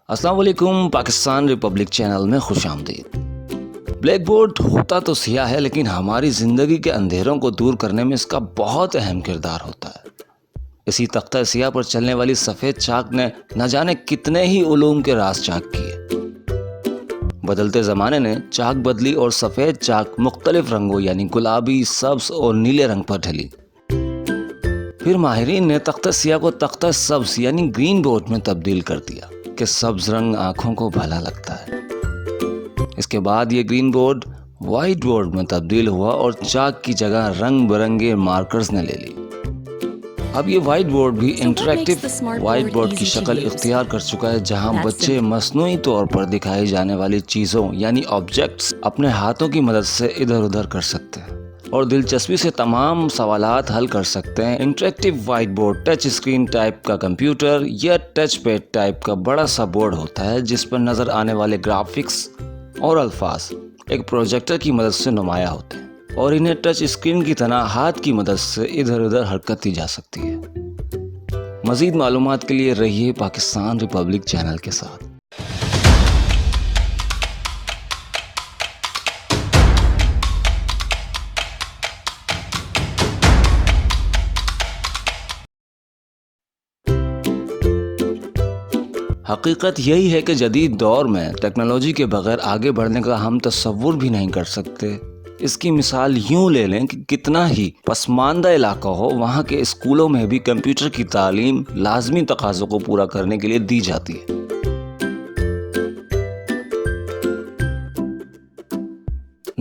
अस्सलाम वालेकुम। Pakistan Republic channel में खुश आमदीद। ब्लैक बोर्ड होता तो सियाह है, लेकिन हमारी ज़िंदगी के अंधेरों को दूर करने में इसका बहुत अहम किरदार होता है। इसी तख्ता सियाह पर चलने वाली सफ़ेद चाक ने न जाने कितने ही उलूम के राज चाक किए। बदलते ज़माने ने चाक बदली और सफ़ेद चाक मुख्तलिफ रंगों यानी गुलाबी, सब्ज़ और नीले रंग पर ढली। फिर माहिरीन ने तख्ता सियाह को तख्ता सब्ज़ यानी ग्रीन बोर्ड में तब्दील कर दिया कि सब्ज़ रंग आँखों को भला लगता है। इसके बाद ये ग्रीन बोर्ड वाइट बोर्ड में तब्दील हुआ और चाक की जगह रंग बिरंगे मार्कर्स ने ले ली। अब ये वाइट बोर्ड भी इंटरैक्टिव वाइट बोर्ड की शक्ल इख्तियार कर चुका है, जहां बच्चे मसनूई तौर पर दिखाई जाने वाली चीज़ों यानी ऑब्जेक्ट्स अपने हाथों की मदद से इधर उधर कर सकते हैं और दिलचस्पी से तमाम सवालात हल कर सकते हैं। Interactive white board touch screen type का कंप्यूटर या टच पैड टाइप का बड़ा सा बोर्ड होता है, जिस पर नज़र आने वाले ग्राफिक्स और अल्फाज एक प्रोजेक्टर की मदद से नुमाया होते हैं और इन्हें टच स्क्रीन की तरह हाथ की मदद से इधर उधर हरकत की जा सकती है। मज़ीद मालूमात के लिए रहिए पाकिस्तान रिपब्लिक चैनल के साथ। हकीकत यही है कि जदीद दौर में टेक्नोलॉजी के बगैर आगे बढ़ने का हम तसव्वुर भी नहीं कर सकते। इसकी मिसाल यूं ले लें कि कितना ही पसमानदा इलाका हो, वहाँ के स्कूलों में भी कंप्यूटर की तालीम लाजमी तकाज़ों को पूरा करने के लिए दी जाती है।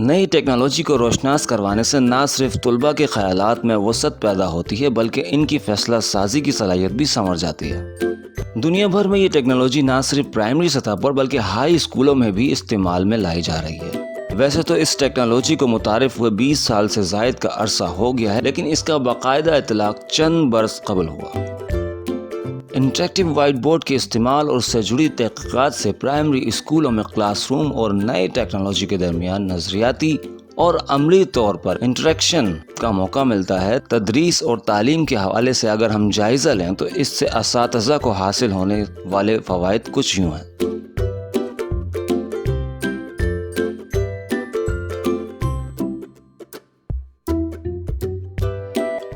नई टेक्नोलॉजी को रोशनास करवाने से ना सिर्फ तुलबा के ख्यालात में वसअत पैदा होती है, बल्कि इनकी फैसला साजी की सलाहियत भी संवर जाती है। दुनिया भर में ये टेक्नोलॉजी ना सिर्फ प्राइमरी सतह पर बल्कि हाई स्कूलों में भी इस्तेमाल में लाई जा रही है। वैसे तो इस टेक्नोलॉजी को मुतारिफ हुए 20 साल से ज़ायद का अरसा हो गया है, लेकिन इसका बाकायदा इतलाक चंद बरस कबल हुआ। इंटरैक्टिव वाइट बोर्ड के इस्तेमाल और उससे जुड़ी तहक़ीक़ात से प्राइमरी स्कूलों में क्लासरूम और नए टेक्नोलॉजी के दरमियान नज़रियाती और अमली तौर पर इंटरेक्शन का मौका मिलता है। तदरीस और तालीम के हवाले से अगर हम जायज़ा लें तो इससे असातिज़ा को हासिल होने वाले फ़वाइद कुछ यूँ हैं।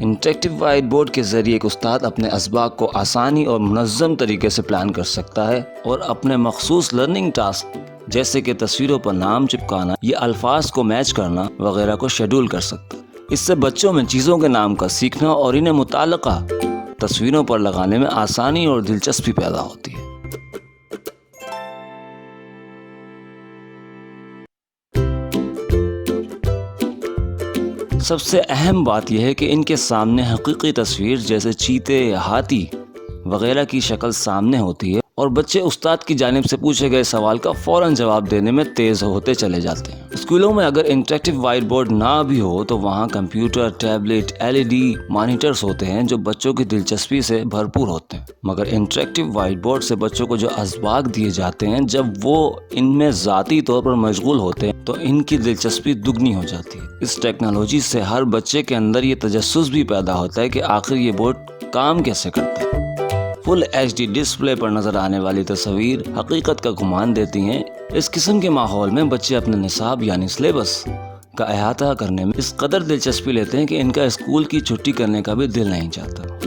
इंटरैक्टिव वाइट बोर्ड के ज़रिए एक उस्ताद अपने असबाक को आसानी और मुनज़्ज़म तरीके से प्लान कर सकता है और अपने मखसूस लर्निंग टास्क जैसे कि तस्वीरों पर नाम चिपकाना या अल्फाज को मैच करना वगैरह को शेड्यूल कर सकता है। इससे बच्चों में चीज़ों के नाम का सीखना और इन्हें मुताल्लिक़ा तस्वीरों पर लगाने में आसानी और दिलचस्पी पैदा होती है। सबसे अहम बात यह है कि इनके सामने हकीकी तस्वीर जैसे चीते या हाथी वगैरह की शक्ल सामने होती है और बच्चे उस्ताद की जानिब से पूछे गए सवाल का फ़ौरन जवाब देने में तेज़ होते चले जाते हैं। स्कूलों में अगर इंटरैक्टिव वाइट बोर्ड ना भी हो तो वहाँ कंप्यूटर, टैबलेट, LED मॉनिटर्स होते हैं जो बच्चों की दिलचस्पी से भरपूर होते हैं। मगर इंटरैक्टिव वाइट बोर्ड से बच्चों को जो असबाक दिए जाते हैं, जब वो इनमें ज़ाती तौर पर मशगूल होते हैं तो इनकी दिलचस्पी दुगनी हो जाती है। इस टेक्नोलॉजी से हर बच्चे के अंदर ये तजस्सुस भी पैदा होता है कि आखिर ये बोर्ड काम कैसे करता है। फुल HD डिस्प्ले पर नजर आने वाली तस्वीर हकीकत का गुमान देती हैं। इस किस्म के माहौल में बच्चे अपने निसाब यानी सिलेबस का अहाता करने में इस कदर दिलचस्पी लेते हैं कि इनका स्कूल की छुट्टी करने का भी दिल नहीं चाहता।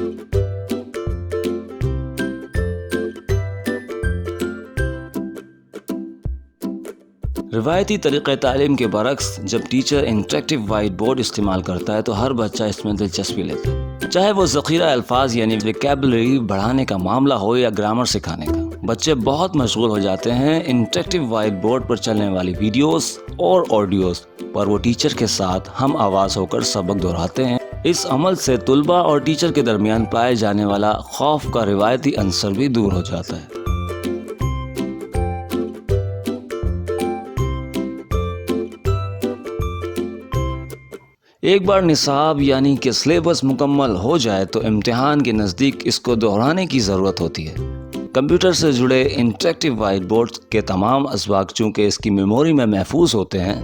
रिवायती तरीक़े तालीम के बरक्स जब टीचर इंटरैक्टिव वाइट बोर्ड इस्तेमाल करता है तो हर बच्चा इसमें दिलचस्पी लेता है, चाहे वो ज़ख़ीरा अल्फाज यानी वोकैबुलरी बढ़ाने का मामला हो या ग्रामर सिखाने का। बच्चे बहुत मशगूल हो जाते हैं इंटरैक्टिव वाइट बोर्ड पर चलने वाली वीडियोस और ऑडियोस पर वो टीचर के साथ हम आवाज़ होकर सबक दोहराते हैं। इस अमल से तुलबा और टीचर के दरमियान पाए जाने वाला खौफ का रिवायती अंसर भी दूर हो जाता है। एक बार निसाब यानी कि सिलेबस मुकम्मल हो जाए तो इम्तिहान के नज़दीक इसको दोहराने की ज़रूरत होती है। कंप्यूटर से जुड़े इंटरैक्टिव वाइट बोर्ड के तमाम असबाक चूँकि इसकी मेमोरी में महफूज होते हैं,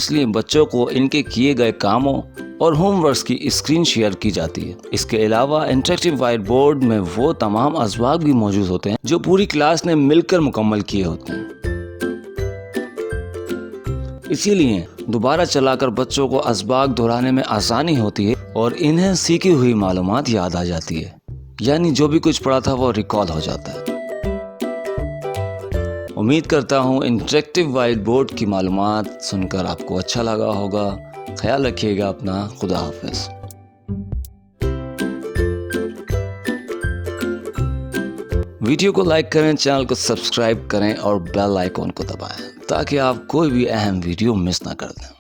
اس لیے بچوں کو ان کے کیے گئے کاموں اور ہوم ورکس کی اسکرین شیئر کی جاتی ہے۔ اس کے علاوہ انٹریکٹیو وائٹ بورڈ میں وہ تمام اسباق بھی موجود ہوتے ہیں جو پوری کلاس نے مل کر مکمل کیے ہوتے ہیں۔ اسی لیے دوبارہ چلا کر بچوں کو اسباق دہرانے میں آسانی ہوتی ہے اور انہیں سیکھی ہوئی معلومات یاد آ جاتی ہے، یعنی جو بھی کچھ پڑھا تھا وہ ریکال ہو جاتا ہے۔ امید کرتا ہوں انٹریکٹیو وائٹ بورڈ کی معلومات سن کر آپ کو اچھا لگا ہوگا۔ خیال رکھیے گا اپنا۔ خدا حافظ۔ ویڈیو کو لائک کریں، چینل کو سبسکرائب کریں اور بیل آئیکن کو دبائیں تاکہ آپ کوئی بھی اہم ویڈیو مس نہ کر دیں۔